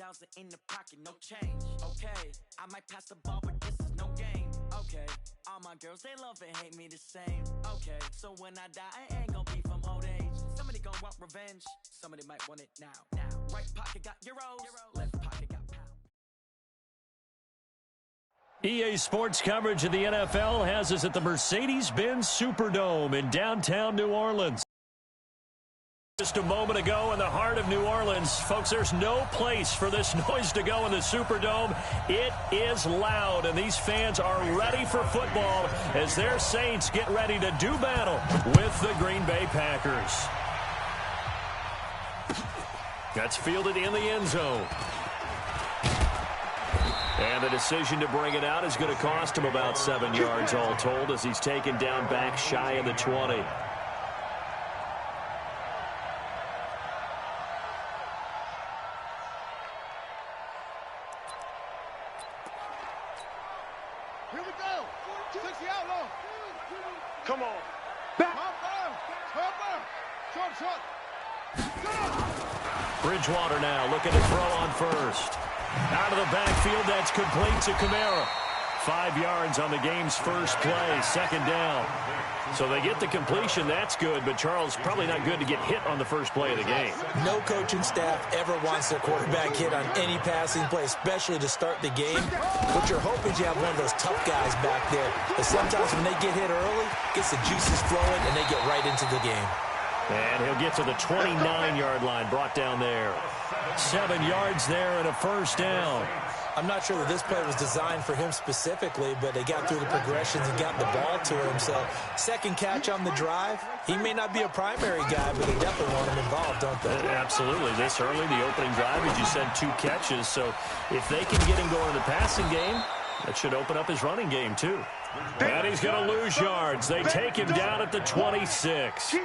5,000 in the pocket, no change. Okay, I might pass the ball, but this is no game. Okay, all my girls, they love and hate me the same. Okay, so when I die, I ain't gonna be from old age. Somebody gonna want revenge, somebody might want it now. Right pocket got euros, left pocket got pounds. EA Sports coverage of the NFL has us at the Mercedes-Benz Superdome in downtown New Orleans. Just a moment ago in the heart of New Orleans. Folks, there's no place for this noise to go in the Superdome. It is loud, and these fans are ready for football as their Saints get ready to do battle with the Green Bay Packers. That's fielded in the end zone. And the decision to bring it out is going to cost him about 7 yards all told as he's taken down back shy of the 20. Come on. Bridgewater now looking to throw on first. Out of the backfield, that's complete to Kamara. 5 yards on the game's first play, second down. So they get the completion, that's good, but Charles, probably not good to get hit on the first play of the game. No coaching staff ever wants their quarterback hit on any passing play, especially to start the game. What you're hoping is you have one of those tough guys back there. But sometimes when they get hit early, gets the juices flowing, and they get right into the game. And he'll get to the 29-yard line, brought down there. 7 yards there and a first down. I'm not sure that this play was designed for him specifically, but they got through the progressions and got the ball to him. So second catch on the drive. He may not be a primary guy, but they definitely want him involved, don't they? Absolutely. This early, the opening drive, as you said, 2 catches. So if they can get him going in the passing game, that should open up his running game too. And he's going to lose yards. They take him down at the 26.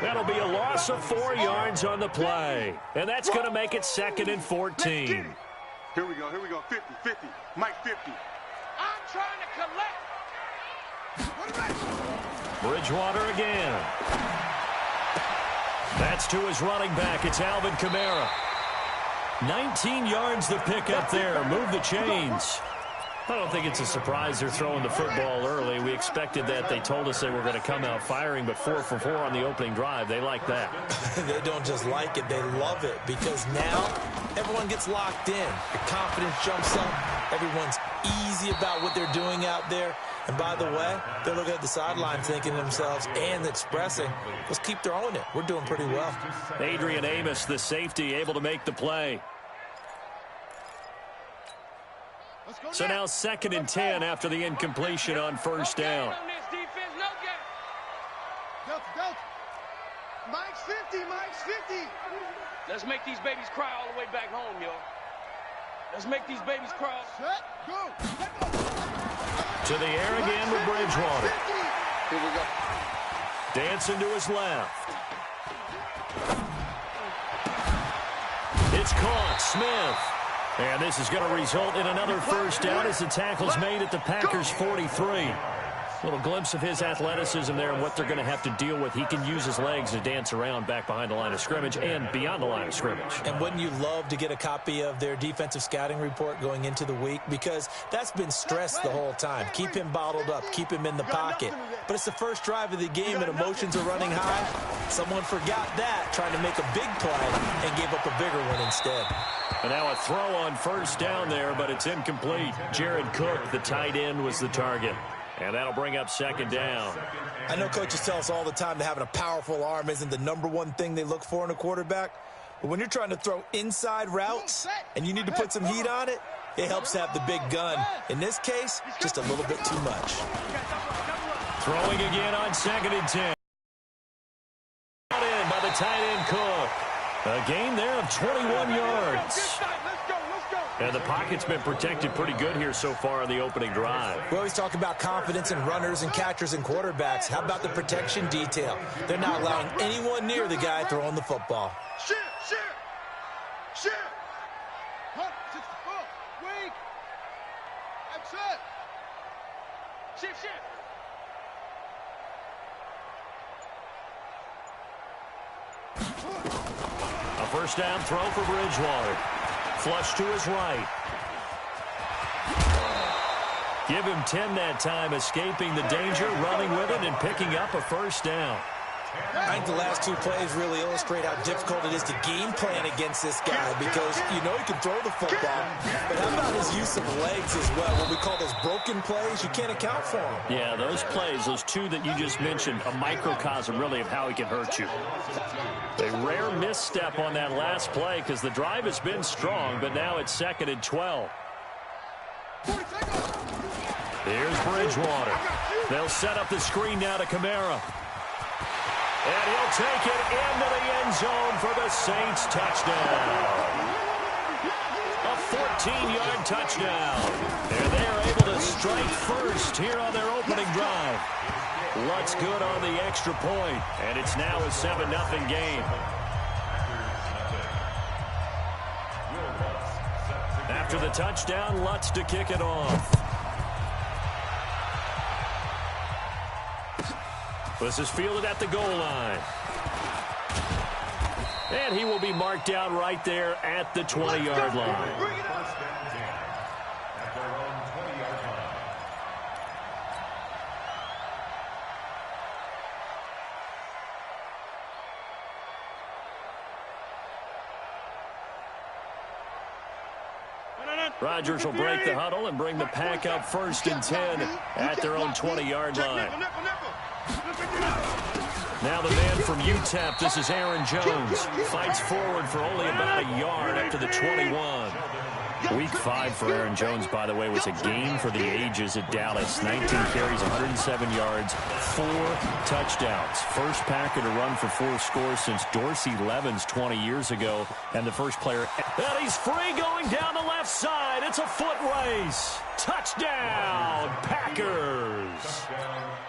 That'll be a loss of 4 yards on the play. And that's going to make it 2nd and 14. Here we go, 50, Mike 50. I'm trying to collect. Bridgewater again. That's to his running back. It's Alvin Kamara. 19 yards to pick up there. Move the chains. I don't think it's a surprise they're throwing the football early. We expected that. They told us they were going to come out firing, but 4 for 4 on the opening drive. They like that. They don't just like it. They love it because now everyone gets locked in. Your confidence jumps up. Everyone's easy about what they're doing out there. And by the way, they're looking at the sideline thinking to themselves and expressing, let's keep throwing it. We're doing pretty well. Adrian Amos, the safety, able to make the play. So now 2nd and 10 after the incompletion on first down. Mike's 50. Let's make these babies cry all the way back home, yo. Let's make these babies cry. Set, go. To the air again with Bridgewater. Here we go. Dancing to his left. It's caught. Smith. And this is going to result in another first down as the tackle's made at the Packers' 43. A little glimpse of his athleticism there and what they're going to have to deal with. He can use his legs to dance around back behind the line of scrimmage and beyond the line of scrimmage. And wouldn't you love to get a copy of their defensive scouting report going into the week? Because that's been stressed the whole time. Keep him bottled up. Keep him in the pocket. But it's the first drive of the game and emotions are running high. Someone forgot that, trying to make a big play and gave up a bigger one instead. And now a throw on first down there, but it's incomplete. Jared Cook, the tight end, was the target. And that'll bring up 2nd down. I know coaches tell us all the time that having a powerful arm isn't the #1 thing they look for in a quarterback. But when you're trying to throw inside routes and you need to put some heat on it, it helps to have the big gun. In this case, just a little bit too much. Throwing again on 2nd and 10. Brought in by the tight end Cook. A gain there of 21 yards. And the pocket's been protected pretty good here so far on the opening drive. We always talk about confidence in runners and catchers and quarterbacks. How about the protection detail? They're not allowing anyone near the guy throwing the football. Shift. Hunt, 64. Wait. That's it. Shift. A first down throw for Bridgewater. Flush to his right. Give him 10 that time, escaping the danger, running with it, and picking up a first down. I think the last two plays really illustrate how difficult it is to game plan against this guy because you know he can throw the football, but how about his use of legs as well? What we call those broken plays, you can't account for them. Yeah, those plays, those two that you just mentioned, a microcosm really of how he can hurt you. A rare misstep on that last play because the drive has been strong, but now it's 2nd and 12. Here's Bridgewater. They'll set up the screen now to Kamara. And he'll take it into the end zone for the Saints touchdown. A 14-yard touchdown. And they are able to strike first here on their opening drive. Lutz good on the extra point, and it's now a 7-0 game. After the touchdown, Lutz to kick it off. This is fielded at the goal line. And he will be marked down right there at the 20-yard line. Rodgers will break the huddle and bring the pack up 1st and 10 at their own 20-yard line. Now the man from UTEP, this is Aaron Jones, fights forward for only about a yard after the 21. Week 5 for Aaron Jones, by the way, was a game for the ages at Dallas. 19 carries, 107 yards, 4 touchdowns. First Packer to run for 4 scores since Dorsey Levens 20 years ago. And the first player. And he's free going down the left side. It's a foot race. Touchdown, Packers.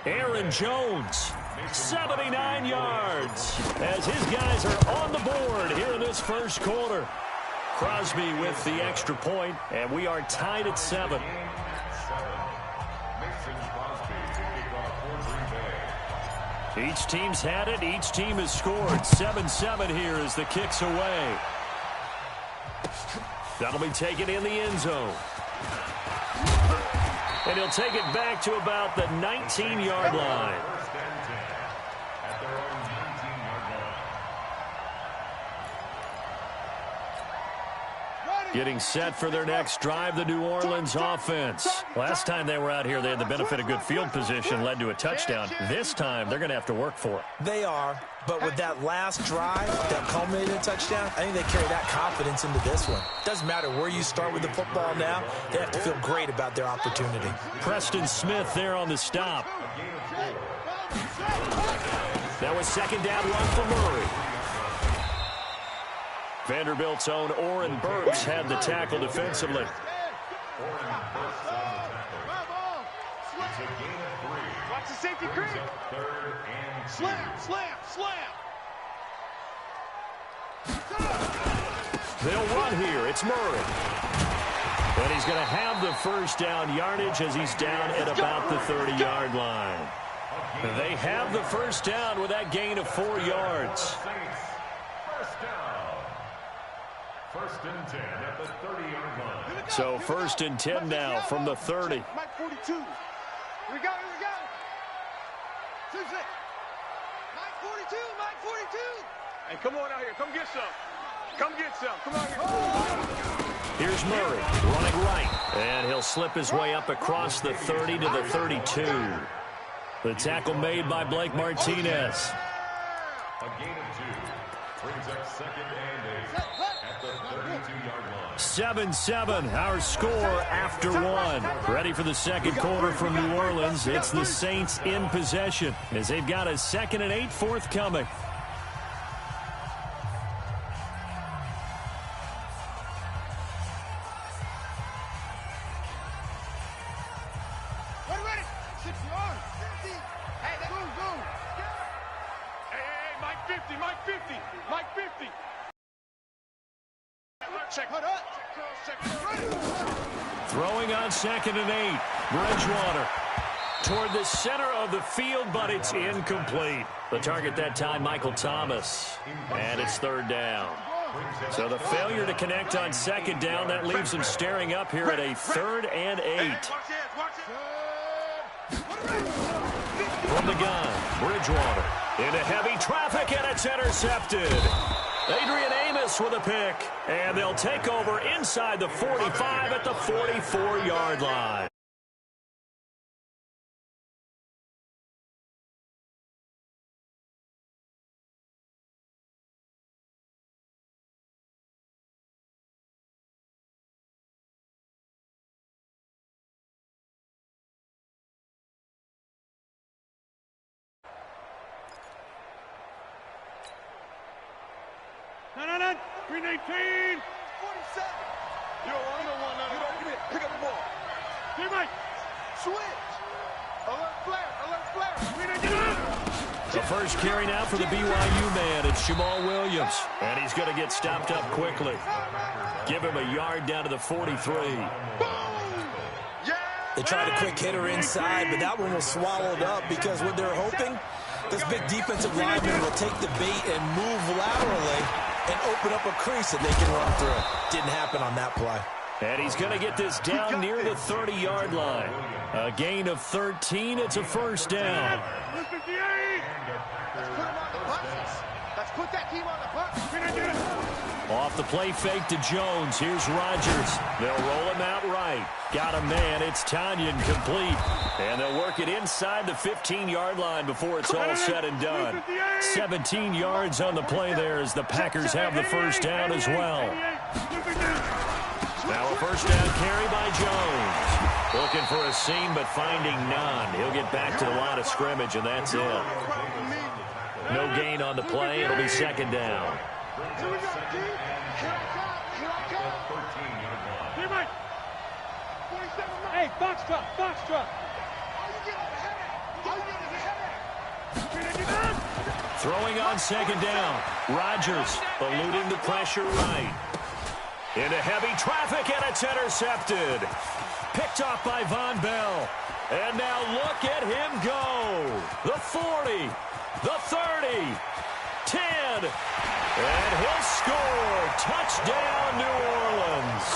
Aaron Jones, 79 yards, as his guys are on the board here in this first quarter. Crosby with the extra point, and we are tied at 7. Each team's had it. Each team has scored. 7-7 here as the kick's away. That'll be taken in the end zone. And he'll take it back to about the 19-yard line. Getting set for their next drive, the New Orleans offense. Last time they were out here, they had the benefit of good field position, led to a touchdown. This time, they're going to have to work for it. They are, but with that last drive that culminated in a touchdown, I think they carry that confidence into this one. Doesn't matter where you start with the football now, they have to feel great about their opportunity. Preston Smith there on the stop. That was 2nd down run for Murray. Vanderbilt's own Oren Burks had the tackle defensively. Watch the safety creep. Slam, slam, slam. They'll run here. It's Murray. And he's going to have the first down yardage as he's down at about the 30-yard line. They have the first down with that gain of 4 yards. First and 10 at the 30-yard line. So 1st and 10 now from the 30. Mike 42. Here we go, here we go. 2-6. Mike 42, Mike 42. Hey, come on out here. Come get some. Come get some. Come out here. Here's Murray running right. And he'll slip his way up across the 30 to the 32. The tackle made by Blake Martinez. A gain of 2. Brings up 2nd and 8 at the 32-yard line. 7-7, our score after 1. Ready for the second quarter from New Orleans. It's the Saints in possession as they've got a 2nd and 8 forthcoming. Ready? 60 on. 50. Hey, go. Hey, Mike 50, Mike 50, Mike 50. Check. Throwing on 2nd and 8. Bridgewater toward the center of the field, but it's incomplete. The target that time, Michael Thomas. And it's 3rd down. So the failure to connect on second down, that leaves them staring up here at a 3rd and 8. From the gun, Bridgewater into heavy traffic, and it's intercepted. Adrian Amos with a pick, and they'll take over inside the 45 at the 44-yard line. No. Green 18. 47. Yo, I'm the one. You don't commit. Pick up the ball. Teammate. Switch. Alert flare. Green 18. The first carry now for the BYU man. It's Jamal Williams. And he's going to get stopped up quickly. Give him a yard down to the 43. They tried a quick hitter inside, but that one was swallowed up because what they're hoping, this big defensive lineman will take the bait and move laterally and open up a crease that they can run through. Didn't happen on that play. And he's going to get this down near the 30-yard line. A gain of 13. It's a first down. Let's put him on the bus. Let's put that team on the bus. Off the play fake to Jones. Here's Rodgers. They'll roll him out right. Got a man. It's Tanyan complete. And they'll work it inside the 15-yard line before it's all said and done. 17 yards on the play there as the Packers have the first down as well. Now a first down carry by Jones. Looking for a seam but finding none. He'll get back to the line of scrimmage and that's it. No gain on the play. It'll be second down. Hey, box truck. Throwing on second down. Rodgers eluding the pressure right. Into heavy traffic, and it's intercepted. Picked off by Von Bell. And now look at him go. The 40, the 30, 10, and he'll score. Touchdown, New Orleans.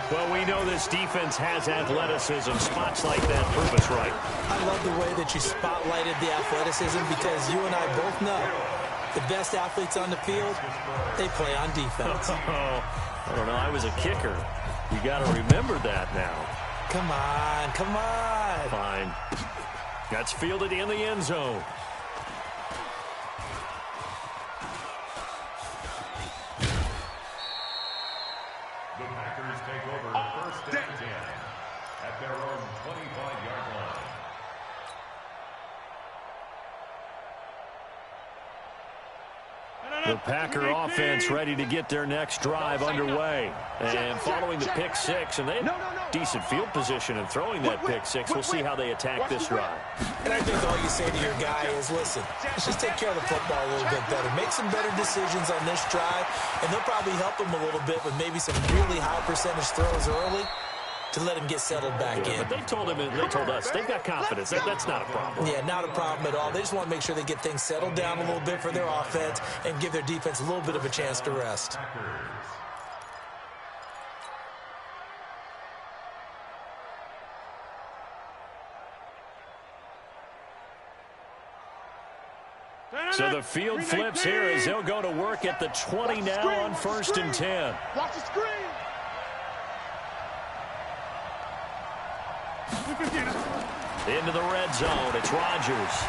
Well, we know this defense has athleticism. Spots like that prove us right. I love the way that you spotlighted the athleticism because you and I both know the best athletes on the field, they play on defense. I don't know. I was a kicker. You got to remember that now. Come on. Fine. That's fielded in the end zone. The Packers take over first and 10 at their own 25-yard line. The Packer offense ready to get their next drive underway. And following the pick six, and they had decent field position in throwing that pick six. We'll see how they attack this drive. And I think all you say to your guy is, listen, let's just take care of the football a little bit better. Make some better decisions on this drive, and they'll probably help him a little bit with maybe some really high percentage throws early to let him get settled back in. But they told us, they've got confidence. That's not a problem. Yeah, not a problem at all. They just want to make sure they get things settled down a little bit for their offense and give their defense a little bit of a chance to rest. So the field flips here as they'll go to work at the 20 now on first and 10. Watch the screen. Into the red zone. It's Rodgers.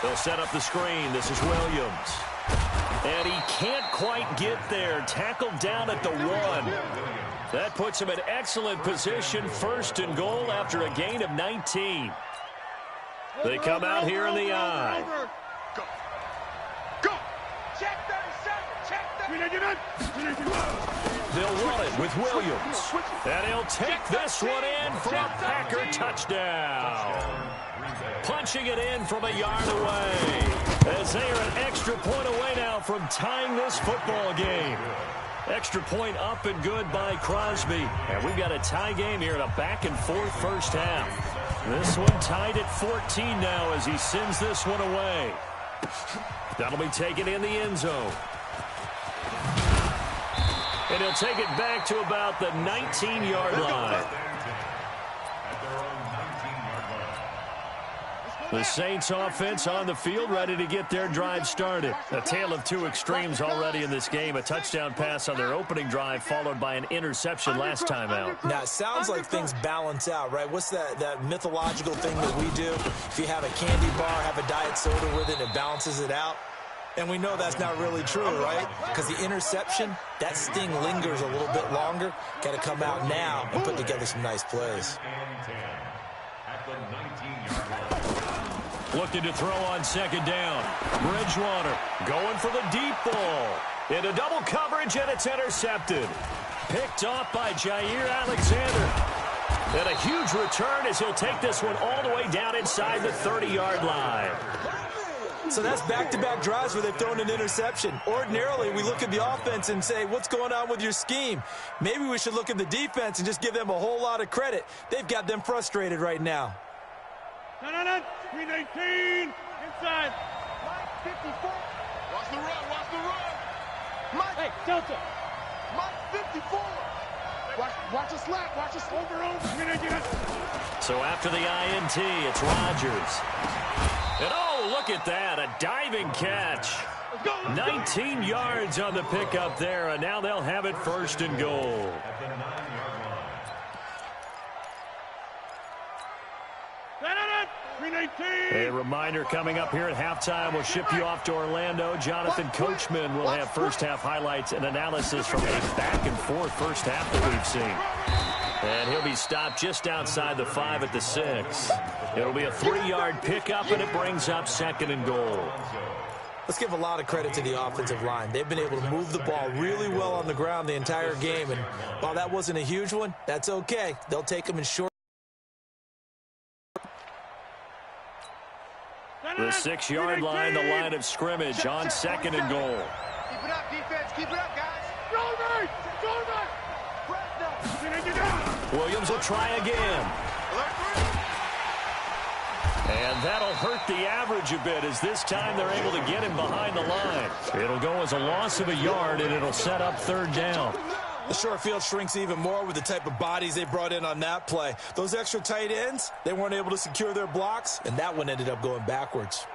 They'll set up the screen. This is Williams. And he can't quite get there. Tackled down at the 1. That puts him in excellent position. First and goal after a gain of 19. They come out here in the eye. Go. Check 37. Check 37. They'll run it with Williams. And he'll take this one in for a Packer touchdown. Punching it in from a yard away. As they are an extra point away now from tying this football game. Extra point up and good by Crosby. And we've got a tie game here in a back-and-forth first half. This one tied at 14 now as he sends this one away. That'll be taken in the end zone. And he'll take it back to about the 19-yard line. The Saints offense on the field, ready to get their drive started. A tale of two extremes already in this game. A touchdown pass on their opening drive, followed by an interception last time out. Now, it sounds like things balance out, right? What's that mythological thing that we do? If you have a candy bar, have a diet soda with it, it balances it out. And we know that's not really true, right? Because the interception, that sting lingers a little bit longer. Got to come out now and put together some nice plays. Looking to throw on second down. Bridgewater going for the deep ball. Into double coverage, and it's intercepted. Picked off by Jair Alexander. And a huge return as he'll take this one all the way down inside the 30-yard line. So that's back-to-back drives where they've thrown an interception. Ordinarily, we look at the offense and say, what's going on with your scheme? Maybe we should look at the defense and just give them a whole lot of credit. They've got them frustrated right now. 319 inside. Mike 54. Watch the run. Watch the run. Mike. Hey, Delta. Mike 54. Watch a slap. Watch a over. So after the INT, it's Rodgers. And oh, look at that. A diving catch. 19 yards on the pickup there, and now they'll have it first and goal. A reminder coming up here at halftime. We'll ship you off to Orlando. Jonathan Coachman will have first-half highlights and analysis from a back-and-forth first half that we've seen. And he'll be stopped just outside the 5 at the 6. It'll be a 3-yard pickup, and it brings up second and goal. Let's give a lot of credit to the offensive line. They've been able to move the ball really well on the ground the entire game. And while that wasn't a huge one, that's okay. They'll take them in short. The 6-yard line, the line of scrimmage on second and goal. Keep it up, defense. Keep it up, guys. Williams will try again. And that'll hurt the average a bit, as this time they're able to get him behind the line. It'll go as a loss of a yard, and it'll set up third down. The short field shrinks even more with the type of bodies they brought in on that play. Those extra tight ends, they weren't able to secure their blocks, and that one ended up going backwards.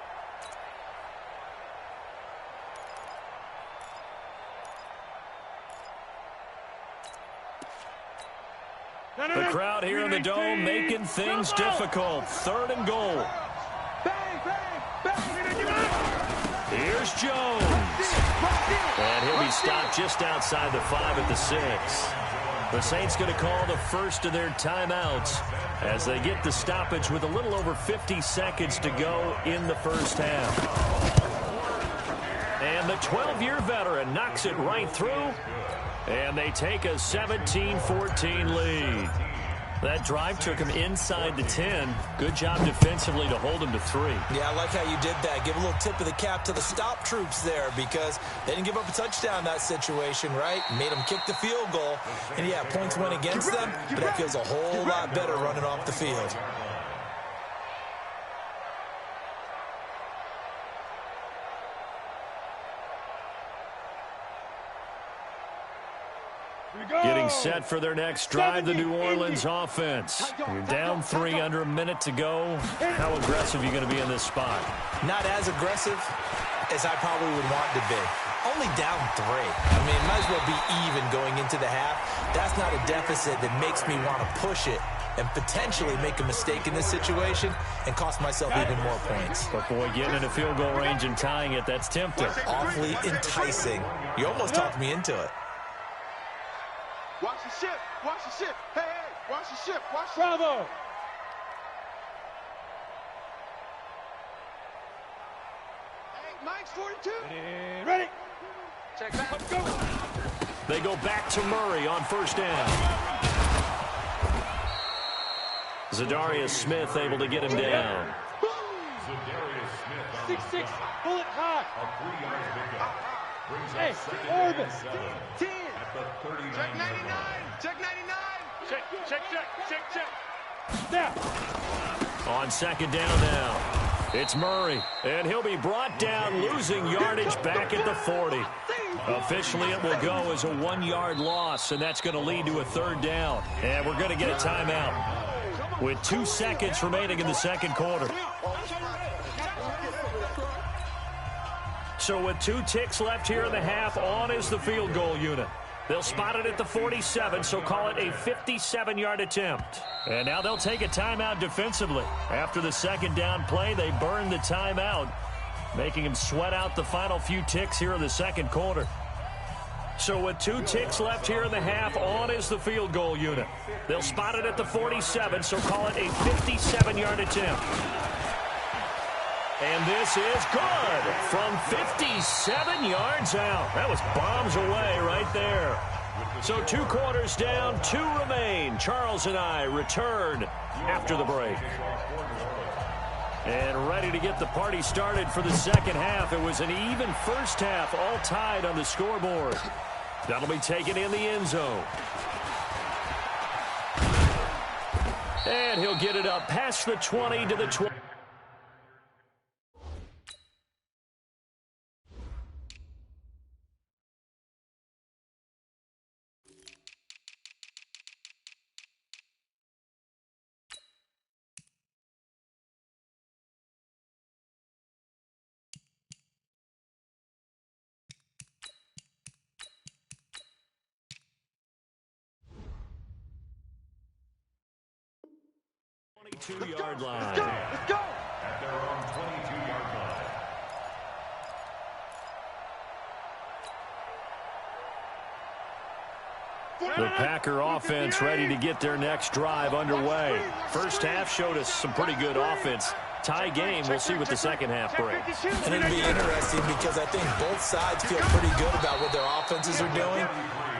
The crowd here in the Dome making things difficult. Third and goal. Here's Jones. And he'll be stopped just outside the 5 at the 6. The Saints going to call the first of their timeouts as they get the stoppage with a little over 50 seconds to go in the first half. And the 12-year veteran knocks it right through. And they take a 17-14 lead. That drive took him inside the 10. Good job defensively to hold him to 3. Yeah, I like how you did that. Give a little tip of the cap to the stop troops there, because they didn't give up a touchdown in that situation, right? Made them kick the field goal. And, yeah, points went against them, but that feels a whole lot better running off the field. Getting set for their next drive, the New Orleans offense. You're down 3, under a minute to go. How aggressive are you going to be in this spot? Not as aggressive as I probably would want to be. Only down 3. I mean, it might as well be even going into the half. That's not a deficit that makes me want to push it and potentially make a mistake in this situation and cost myself even more points. But, boy, getting in a field goal range and tying it, that's tempting. Awfully enticing. You almost talked me into it. Watch the ship. Watch the ship. Hey, watch the ship. Watch the ship. Bravo. Hey, Mike's 42. Ready. Check back. Let's go. They go back to Murray on first down. Zadarius Smith able to get him down. 6'6", bullet high. Hey, Orbis. 10. Check 99. Check 99. Check. Now. On second down now. It's Murray. And he'll be brought down, losing yardage back at the 40. Officially, it will go as a 1-yard loss, and that's going to lead to a 3rd down. And we're going to get a timeout with 2 seconds remaining in the second quarter. So with 2 ticks left here in the half, on is the field goal unit. They'll spot it at the 47, so call it a 57-yard attempt. And now they'll take a timeout defensively. After the second down play, they burn the timeout, making him sweat out the final few ticks here in the second quarter. So with 2 ticks left here in the half, on is the field goal unit. They'll spot it at the 47, so call it a 57-yard attempt. And this is good from 57 yards out. That was bombs away right there. So 2 quarters down, 2 remain. Charles and I return after the break. And ready to get the party started for the second half. It was an even first half, all tied on the scoreboard. That'll be taken in the end zone. And he'll get it up past the 20 to the 20. Yard line. Let's go! At their own 22-yard line. The Packer offense ready to get their next drive underway. First half showed us some pretty good offense. Tie game, we'll see what the second half brings. And it'll be interesting because I think both sides feel pretty good about what their offenses are doing.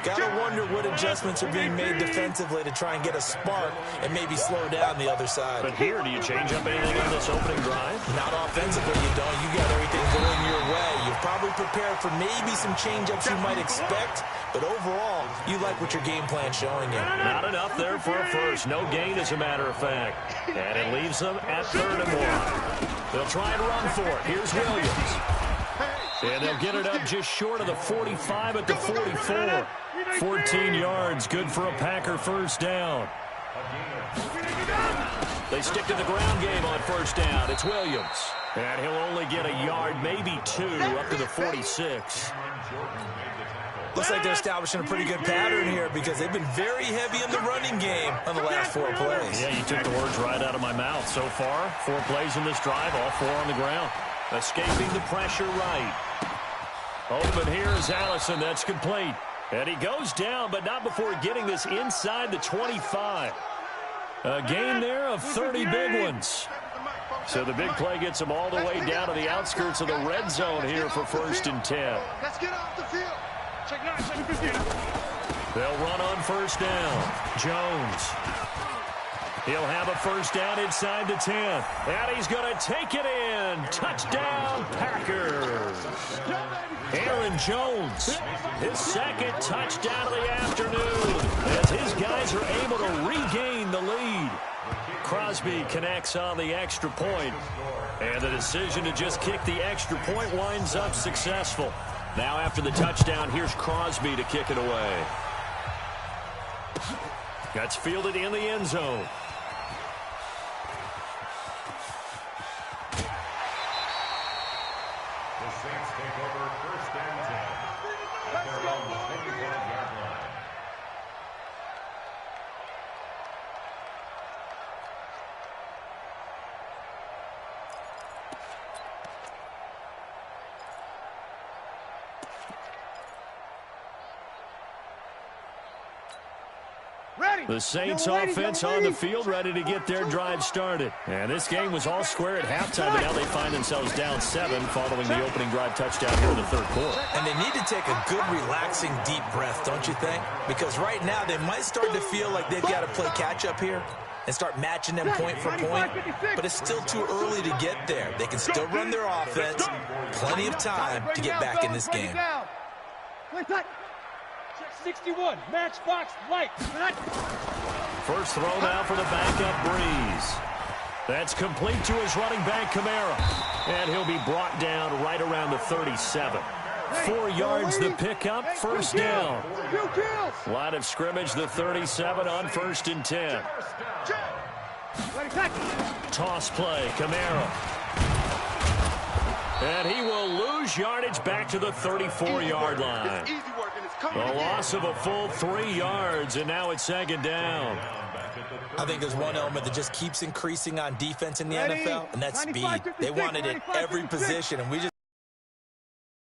Gotta wonder what adjustments are being made defensively to try and get a spark and maybe slow down the other side. But here, do you change up anything on this opening drive? Not offensively, you don't. You got everything going your way. You're probably prepared for maybe some change-ups you might expect, but overall, you like what your game plan's showing you. Not enough there for a first. No gain, as a matter of fact. And it leaves them at 3rd and 1. They'll try and run for it. Here's Williams. And they'll get it up just short of the 45 at the 44. 14 yards, good for a Packer first down. They stick to the ground game on first down. It's Williams. And he'll only get a yard, maybe 2, up to the 46. Looks like they're establishing a pretty good pattern here because they've been very heavy in the running game on the last 4 plays. Yeah, you took the words right out of my mouth. So far, 4 plays in this drive, all 4 on the ground. Escaping the pressure right. Open here is Allison. That's complete. And he goes down, but not before getting this inside the 25. A gain there of 30 big ones. So the big play gets them all the way down to the outskirts of the red zone here for 1st and 10. Let's get off the field. Check 9, check 15. They'll run on first down. Jones. He'll have a first down inside the 10. And he's going to take it in. Touchdown, Packers. Aaron Jones, his second touchdown of the afternoon, as his guys are able to regain the lead. Crosby connects on the extra point, and the decision to just kick the extra point winds up successful. Now after the touchdown, here's Crosby to kick it away. That's fielded in the end zone. The Saints offense on the field ready to get their drive started. And this game was all square at halftime, but now they find themselves down 7 following the opening drive touchdown here in the 3rd quarter. And they need to take a good, relaxing, deep breath, don't you think? Because right now they might start to feel like they've got to play catch-up here and start matching them point for point. But it's still too early to get there. They can still run their offense. Plenty of time to get back in this game. 61, matchbox light. First throw now for the backup Breeze. That's complete to his running back, Kamara. And he'll be brought down right around the 37. 4 yards the pickup, first down. Line of scrimmage, the 37 on 1st and 10. Toss play, Camaro. And he will lose yardage back to the 34-yard line. A loss of a full 3 yards, and now it's 2nd down. I think there's one element that just keeps increasing on defense in the NFL, and that's speed. They want it at every position, and we just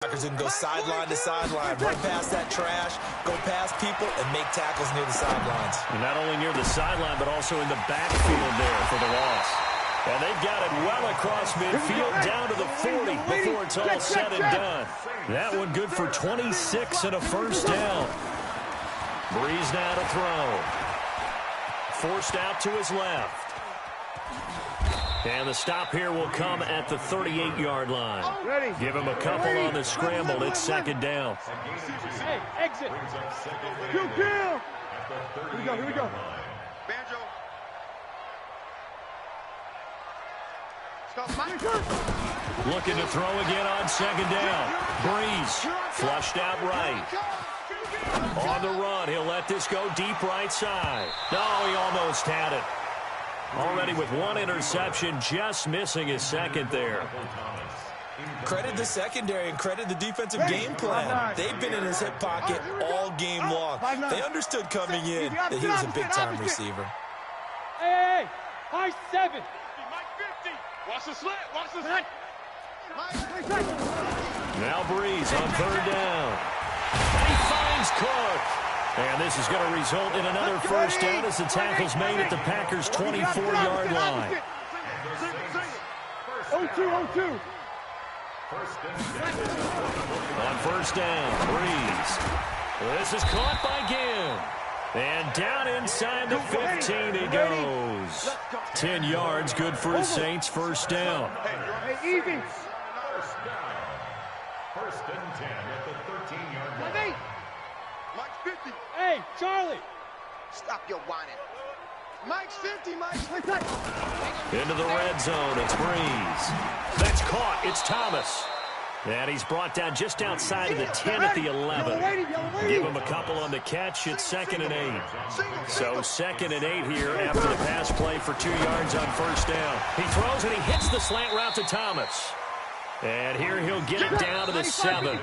can go sideline to sideline, run past that trash, go past people, and make tackles near the sidelines. And not only near the sideline, but also in the backfield there for the loss. And they've got it well across midfield down to the 40 before it's all said and done. That one good for 26 and a first down. Breeze now to throw. Forced out to his left. And the stop here will come at the 38-yard line. Give him a couple on the scramble. It's 2nd down. Hey, exit. Kill. Here we go. Banjo. Looking to throw again on 2nd down. Breeze flushed out right. On the run, he'll let this go deep right side. No, he almost had it. Already with 1 interception, just missing his 2nd there. Credit the secondary and credit the defensive game plan. They've been in his hip pocket all game long. They understood coming in that he was a big-time receiver. Hey, high 7. Mike 50. Watch the slant. Now Breeze on 3rd down. And he finds Cook. And this is going to result in another first down as the tackle's made at the Packers' 24-yard line. 0-2. On 1st down, Breeze. This is caught by Ginn. And down inside the 15 he goes. 10 yards, good for his Saints, first down. Hey, easy. First and 10 at the 13-yard line. Mike's 50. Hey, Charlie. Stop your whining. Mike's 50, Into the red zone, it's Breeze. That's caught, it's Thomas. And he's brought down just outside of the 10 at the 11. Give him a couple on the catch, it's 2nd and 8. So 2nd and 8 here after the pass play for 2 yards on first down. He throws and he hits the slant route to Thomas. And here he'll get it down to the 7.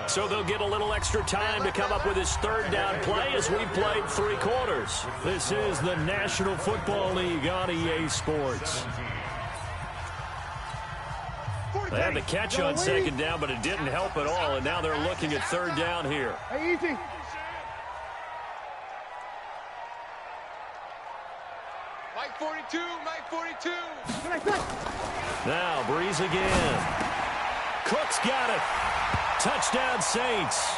So they'll get a little extra time to come up with his 3rd down play as we played 3 quarters. This is the National Football League on EA Sports. They had the catch on 2nd down, but it didn't help at all, and now they're looking at 3rd down here. Hey, easy. Mike 42. Now Breeze again. Cook's got it. Touchdown Saints.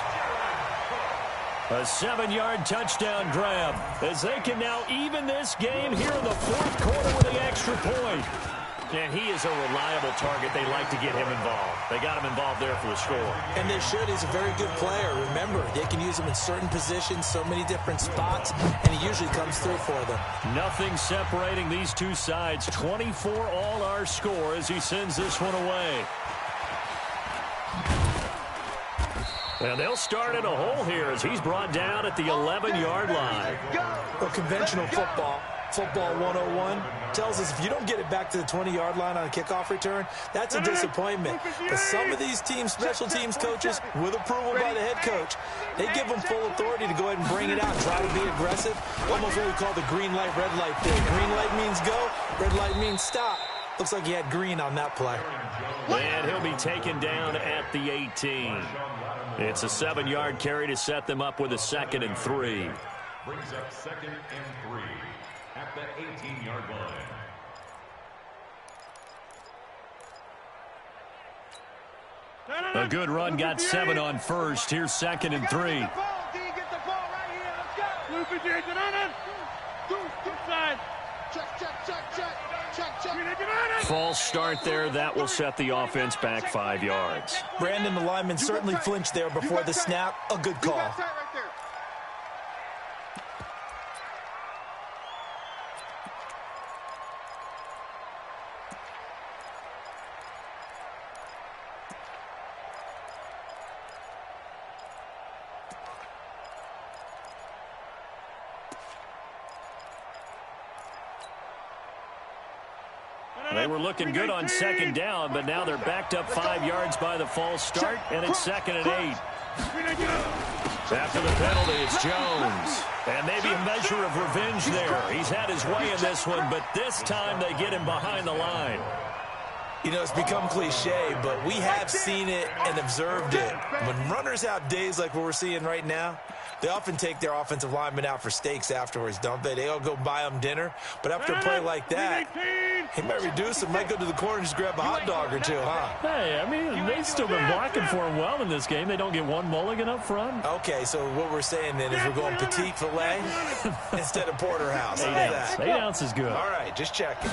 A 7-yard touchdown grab as they can now even this game here in the 4th quarter with the extra point. And he is a reliable target. They like to get him involved. They got him involved there for the score. And they should. He's a very good player. Remember, they can use him in certain positions, so many different spots, and he usually comes through for them. Nothing separating these two sides. 24 all our score as he sends this one away. And they'll start in a hole here as he's brought down at the 11-yard line. Well, conventional football 101, tells us if you don't get it back to the 20-yard line on a kickoff return, that's a disappointment. But some of these teams, special teams coaches, with approval by the head coach, they give them full authority to go ahead and bring it out and try to be aggressive. Almost what we call the green light, red light thing. Green light means go, red light means stop. Looks like he had green on that play. And he'll be taken down at the 18. It's a 7-yard carry to set them up with a 2nd and 3. Brings up 2nd and 3 at the 18-yard line. A good run, got 7 on first. Here's 2nd and 3. False start there. That will set the offense back 5 yards. Brandon, the lineman, certainly flinched there before the snap. A good call. They were looking good on second down, but now they're backed up 5 yards by the false start, and it's 2nd and 8. After the penalty, it's Jones. And maybe a measure of revenge there. He's had his way in this one, but this time they get him behind the line. You know, it's become cliche, but we have seen it and observed it. When runners have days like what we're seeing right now, they often take their offensive linemen out for steaks afterwards, don't they? They all go buy them dinner. But after a play like that, he might reduce them, might go to the corner and just grab a hot dog or two, huh? Hey, I mean, they've still been blocking for him well in this game. They don't get one mulligan up front. Okay, so what we're saying then is we're going petite filet instead of porterhouse. 8 ounce is good. All right, just checking.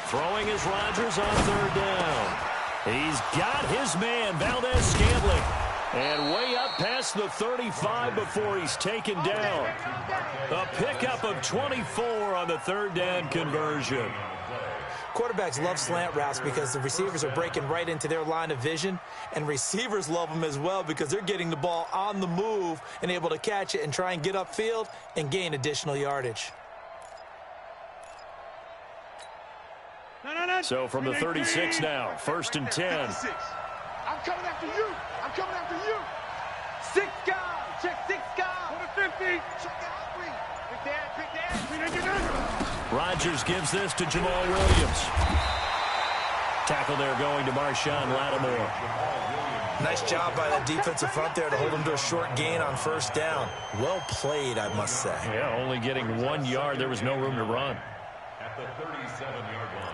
Throwing is Rodgers on 3rd down. He's got his man, Valdez-Scantling. And way up past the 35 before he's taken down. A pickup of 24 on the 3rd down conversion. Quarterbacks love slant routes because the receivers are breaking right into their line of vision, and receivers love them as well because they're getting the ball on the move and able to catch it and try and get upfield and gain additional yardage. So from the 36 now, 1st and 10. I'm coming after you. I'm coming after you. 6 guys. Check 6 guys. For the 50. Check out 3. Big dad. Rodgers gives this to Jamal Williams. Tackle there going to Marshawn Lattimore. Nice job by that defensive front there to hold him to a short gain on 1st down. Well played, I must say. Yeah, only getting 1 yard. There was no room to run. At the 37-yard line.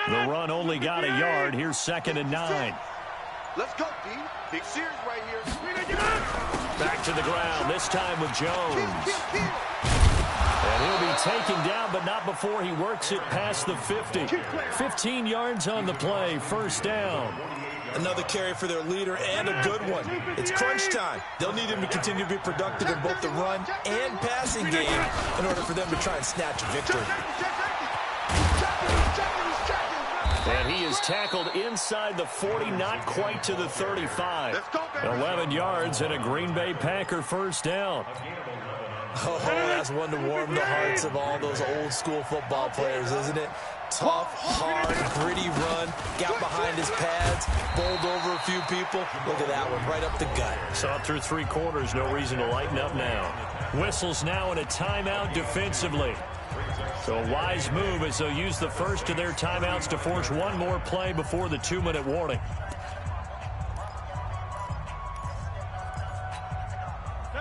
The run only got a yard. Here's 2nd and 9. Let's go, D. Big series right here. Back to the ground, this time with Jones. And he'll be taken down, but not before he works it past the 50. 15 yards on the play, 1st down. Another carry for their leader and a good one. It's crunch time. They'll need him to continue to be productive in both the run and passing game in order for them to try and snatch a victory. And he is tackled inside the 40, not quite to the 35. 11 yards and a Green Bay Packer 1st down. Oh, that's one to warm the hearts of all those old school football players, isn't it? Tough, hard, gritty run, got behind his pads, bowled over a few people. Look at that one, right up the gut. Saw it through 3 quarters, no reason to lighten up now. Whistles now in a timeout defensively. So a wise move as they'll use the first of their timeouts to force one more play before the 2-minute warning.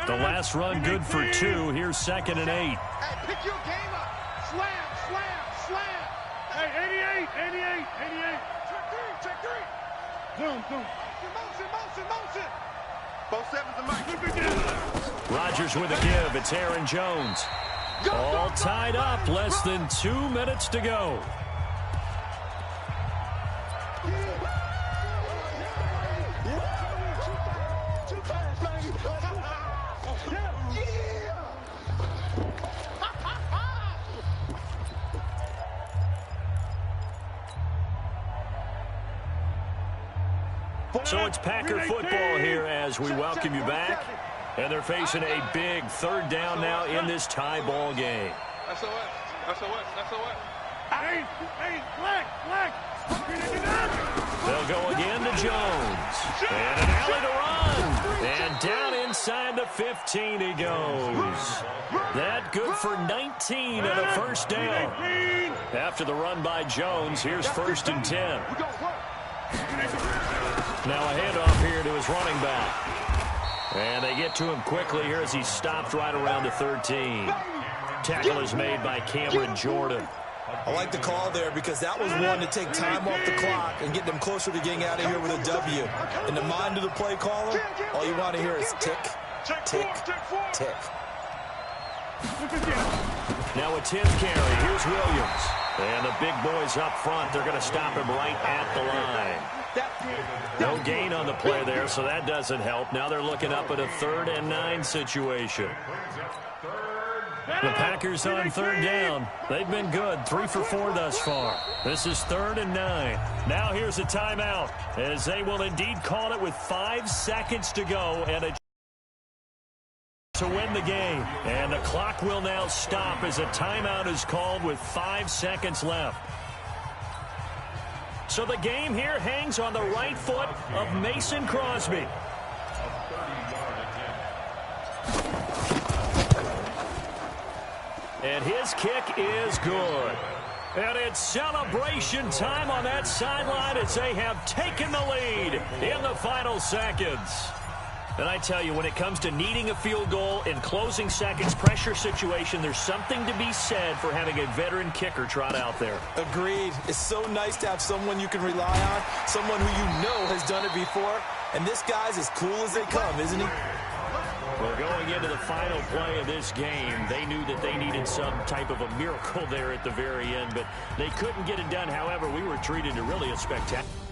The last run good for 2. Here's 2nd and 8. Hey, pick your game up. Slam, slam, slam. Hey, 88. Check 3. Zoom. Motion. Both 7s and Mike. Rodgers with a give. It's Aaron Jones. All tied up. Less than 2 minutes to go. So it's Packer football here as we welcome you back. And they're facing a big 3rd down now in this tie ball game. SOS. Hey, black. They'll go again to Jones. And an alley to run. And down inside the 15 he goes. That good for 19 and a 1st down. After the run by Jones, here's 1st and 10. Now a handoff here to his running back. And they get to him quickly here as he's stopped right around the 13. Tackle is made by Cameron Jordan. I like the call there because that was one to take time off the clock and get them closer to getting out of here with a W. In the mind of the play caller, all you want to hear is tick, tick, tick. Now a 10th carry. Here's Williams. And the big boys up front, they're going to stop him right at the line. No gain on the play there, so that doesn't help. Now they're looking up at a 3rd and 9 situation. The Packers on third down. They've been good, 3 for 4 thus far. This is 3rd and 9. Now here's a timeout, as they will indeed call it with 5 seconds to go and a to win the game. And the clock will now stop as a timeout is called with 5 seconds left. So the game here hangs on the right foot of Mason Crosby. And his kick is good. And it's celebration time on that sideline as they have taken the lead in the final seconds. And I tell you, when it comes to needing a field goal in closing seconds, pressure situation, there's something to be said for having a veteran kicker trot out there. Agreed. It's so nice to have someone you can rely on, someone who you know has done it before. And this guy's as cool as they come, isn't he? Well, going into the final play of this game, they knew that they needed some type of a miracle there at the very end, but they couldn't get it done. However, we were treated to really a spectacular